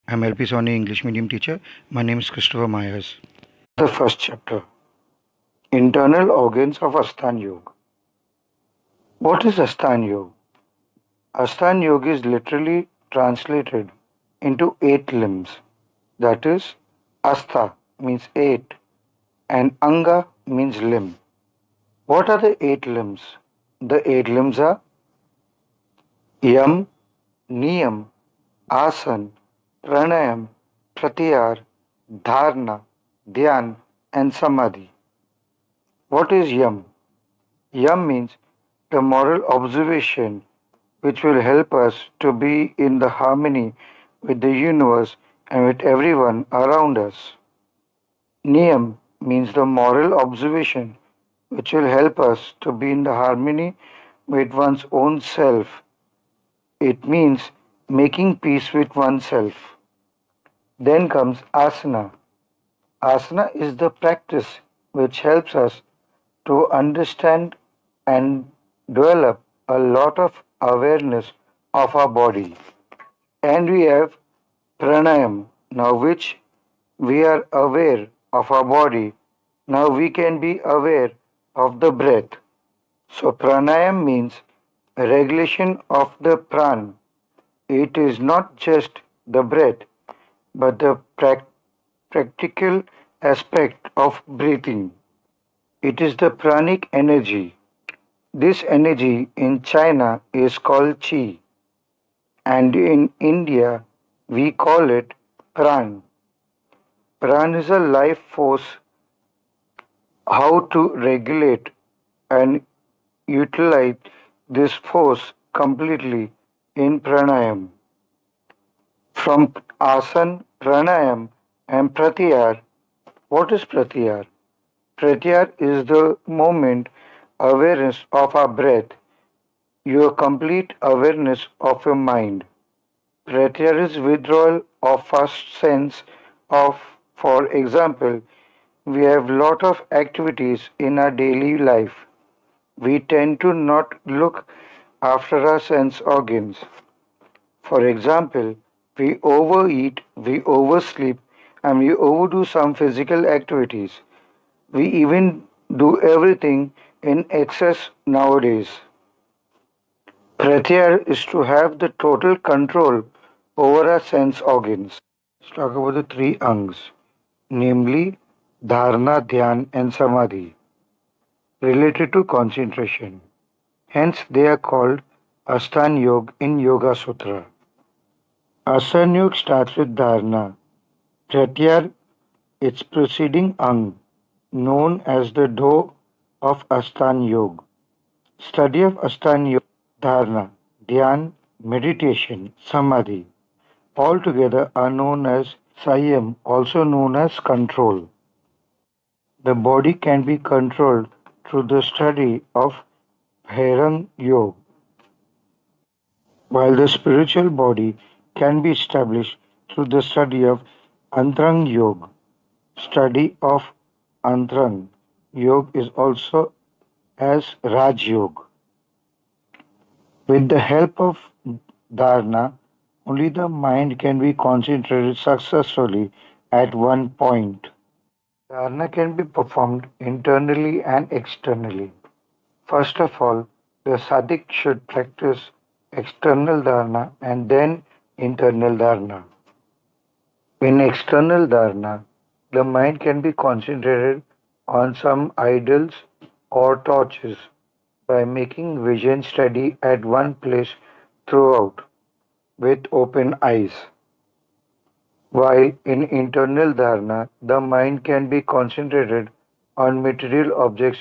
I'm LP Sony English medium teacher. My name is Christopher Myers. The first chapter, Internal Organs of Ashtanga Yoga. What is Ashtanga Yoga? Ashtanga Yoga is literally translated into 8 limbs. That is, Astha means 8 and Anga means limb. What are the 8 limbs? The 8 limbs are Yam, Niyam, Asan, Pranayam, Pratyahar, Dharana, Dhyan and Samadhi. What is Yam? Yam means the moral observation which will help us to be in the harmony with the universe and with everyone around us. Niyam means the moral observation which will help us to be in the harmony with one's own self. It means making peace with oneself. Then comes asana. Asana is the practice which helps us to understand and develop a lot of awareness of our body. And we have pranayam, now which we are aware of our body. Now we can be aware of the breath. So pranayam means regulation of the pran. It is not just the breath, but the practical aspect of breathing. It is the pranic energy. This energy in China is called Qi, and in India we call it Pran. Pran is a life force. How to regulate and utilize this force completely in pranayam. From asan, pranayam, and pratyahar. What is pratyahar? Pratyahar is the moment awareness of our breath, your complete awareness of your mind. Pratyahar is withdrawal of first sense of, for example, we have lot of activities in our daily life. We tend to not look after our sense organs. For example, we overeat, we oversleep, and we overdo some physical activities. We even do everything in excess nowadays. Pratyahar is to have the total control over our sense organs. Let's talk about the 3 angs, namely dharana, dhyan, and samadhi, related to concentration. Hence, they are called Ashtanga Yoga in Yoga Sutra. Asana Yoga starts with dharana. Pratyahar, its preceding ang, known as the door of Ashtanga Yoga. Study of Ashtanga Yoga, dharana, dhyan, meditation, samadhi, all together are known as Sayam, also known as control. The body can be controlled through the study of Bhairang Yoga, while the spiritual body can be established through the study of Antrang Yoga. Study of Antrang Yoga is also as Raj Yoga. With the help of dharana, only the mind can be concentrated successfully at one point. Dharana can be performed internally and externally. First of all, the sadhak should practice external dharana and then internal dharana. In external dharana, the mind can be concentrated on some idols or torches by making vision steady at one place throughout with open eyes. While in internal dharana, the mind can be concentrated on material objects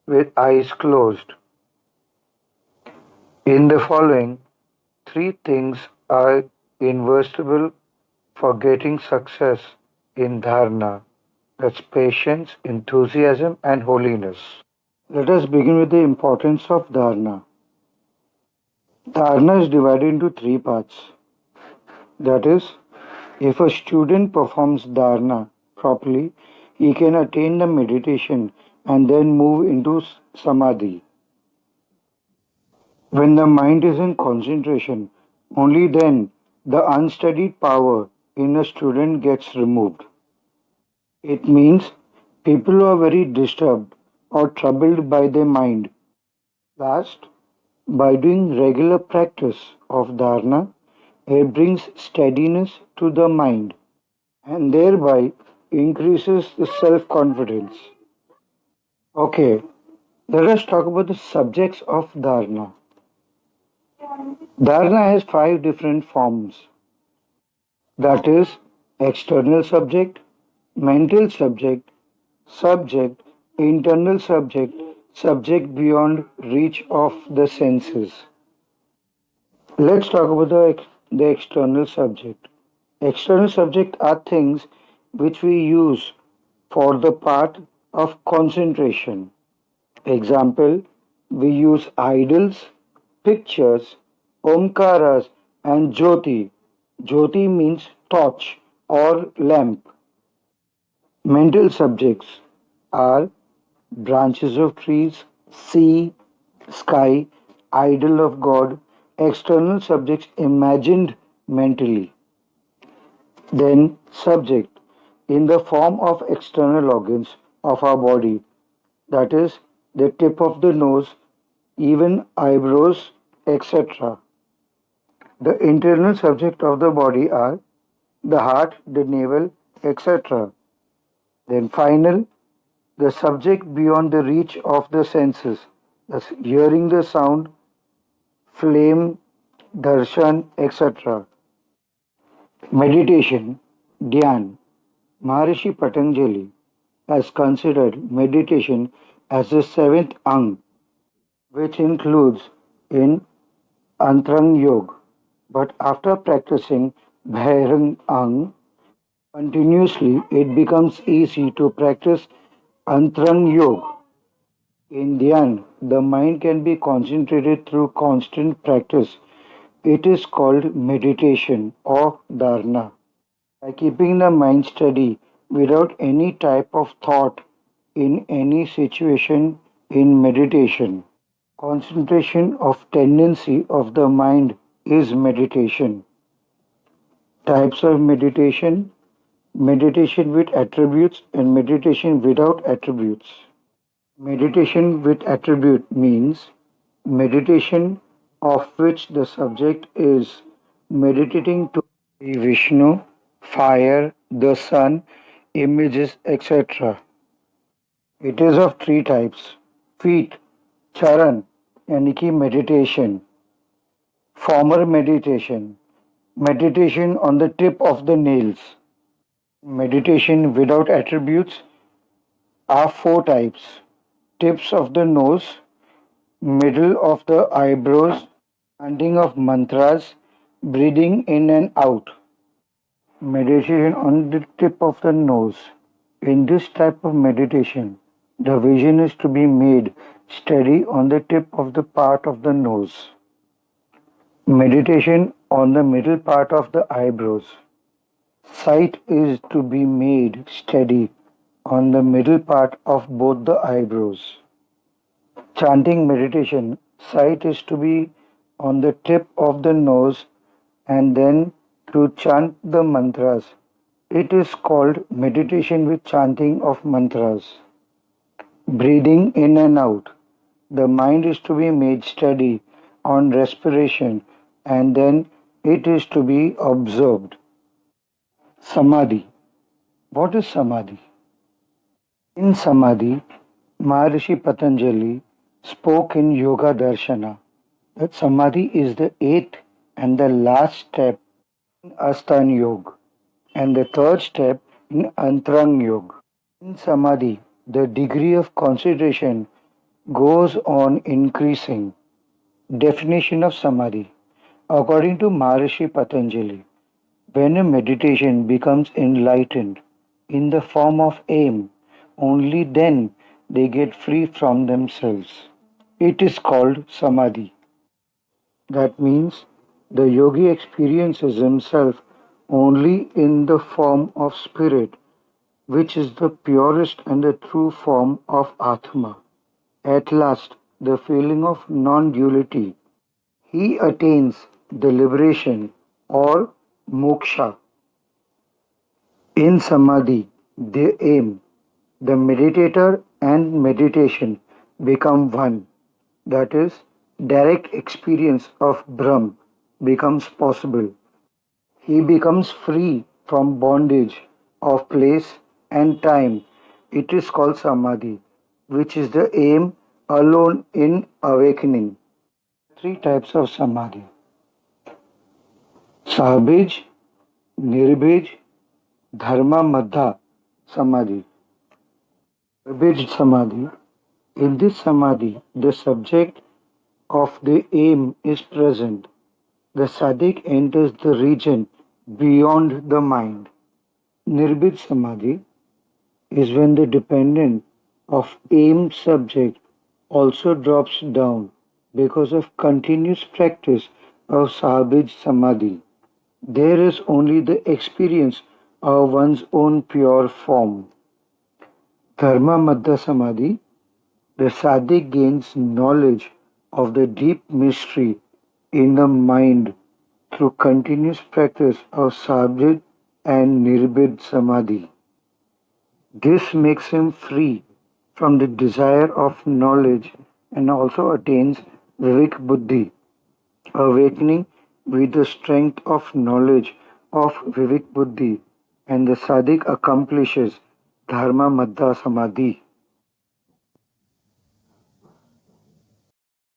with eyes closed. In the following, 3 things are inversable for getting success in dharana. That's patience, enthusiasm, and holiness. Let us begin with the importance of dharana. Dharana is divided into 3 parts. That is, if a student performs dharana properly, he can attain the meditation and then move into samadhi. When the mind is in concentration, only then the unstudied power in a student gets removed. It means people who are very disturbed or troubled by their mind. Last, by doing regular practice of dharana, it brings steadiness to the mind and thereby increases the self confidence. Okay, let us talk about the subjects of dharana. Dharana has five different forms, that is, external subject, mental subject, subject, internal subject, subject beyond reach of the senses. Let's talk about the external subject. External subject are things which we use for the part of concentration. Example, we use idols, pictures, omkaras, and jyoti. Jyoti means torch or lamp. Mental subjects are branches of trees, sea, sky, idol of God, external subjects imagined mentally. Then, subject in the form of external organs of our body, that is, the tip of the nose, even eyebrows, etc. The internal subject of the body are the heart, the navel, etc. Then, final, the subject beyond the reach of the senses, thus hearing the sound, flame, darshan, etc. Meditation, dhyan. Maharishi Patanjali has considered meditation as the seventh ang, which includes in Antrang Yoga. But after practicing Bhairang Ang continuously, it becomes easy to practice Antrang Yoga. In Dhyan, the mind can be concentrated through constant practice. It is called meditation or dharana. By keeping the mind steady without any type of thought in any situation in meditation. Concentration of tendency of the mind is meditation. Types of meditation: meditation with attributes and meditation without attributes. Meditation with attribute means meditation of which the subject is meditating to Vishnu, fire, the sun, images, etc. It is of three types: feet, charan, yani ki meditation; former meditation, meditation on the tip of the nails. Meditation without attributes are four types: tips of the nose, middle of the eyebrows, chanting of mantras, breathing in and out. Meditation on the tip of the nose. In this type of meditation, the vision is to be made steady on the tip of the part of the nose. Meditation on the middle part of the eyebrows. Sight is to be made steady on the middle part of both the eyebrows. Chanting meditation, sight is to be on the tip of the nose and then to chant the mantras. It is called meditation with chanting of mantras. Breathing in and out. The mind is to be made steady on respiration and then it is to be observed. Samadhi. What is Samadhi? In Samadhi, Maharishi Patanjali spoke in Yoga Darshana that Samadhi is the eighth and the last step in Ashtanga Yoga and the third step in Antrang Yoga. In Samadhi, the degree of concentration goes on increasing. Definition of Samadhi. According to Maharishi Patanjali, when a meditation becomes enlightened in the form of aim, only then they get free from themselves. It is called Samadhi. That means the yogi experiences himself only in the form of spirit, which is the purest and the true form of Atma. At last, the feeling of non duality. He attains the liberation or moksha. In Samadhi, the aim, the meditator and meditation become one. That is, direct experience of Brahm becomes possible. He becomes free from bondage of place and time. It is called Samadhi, which is the aim alone in awakening. Three types of Samadhi: Sahabij, Nirbij, Dharma Madha Samadhi. Sahabij Samadhi. In this Samadhi, the subject of the aim is present. The Sadik enters the region beyond the mind. Nirbij Samadhi is when the dependent of aim subject also drops down because of continuous practice of Sahabij Samadhi. There is only the experience of one's own pure form. Dharma Madhya Samadhi, the Sadik gains knowledge of the deep mystery in the mind through continuous practice of Sabjit and Nirbid Samadhi. This makes him free from the desire of knowledge and also attains Vivek Buddhi, awakening with the strength of knowledge of Vivek Buddhi, and the Sadik accomplishes Dharma Madhya Samadhi.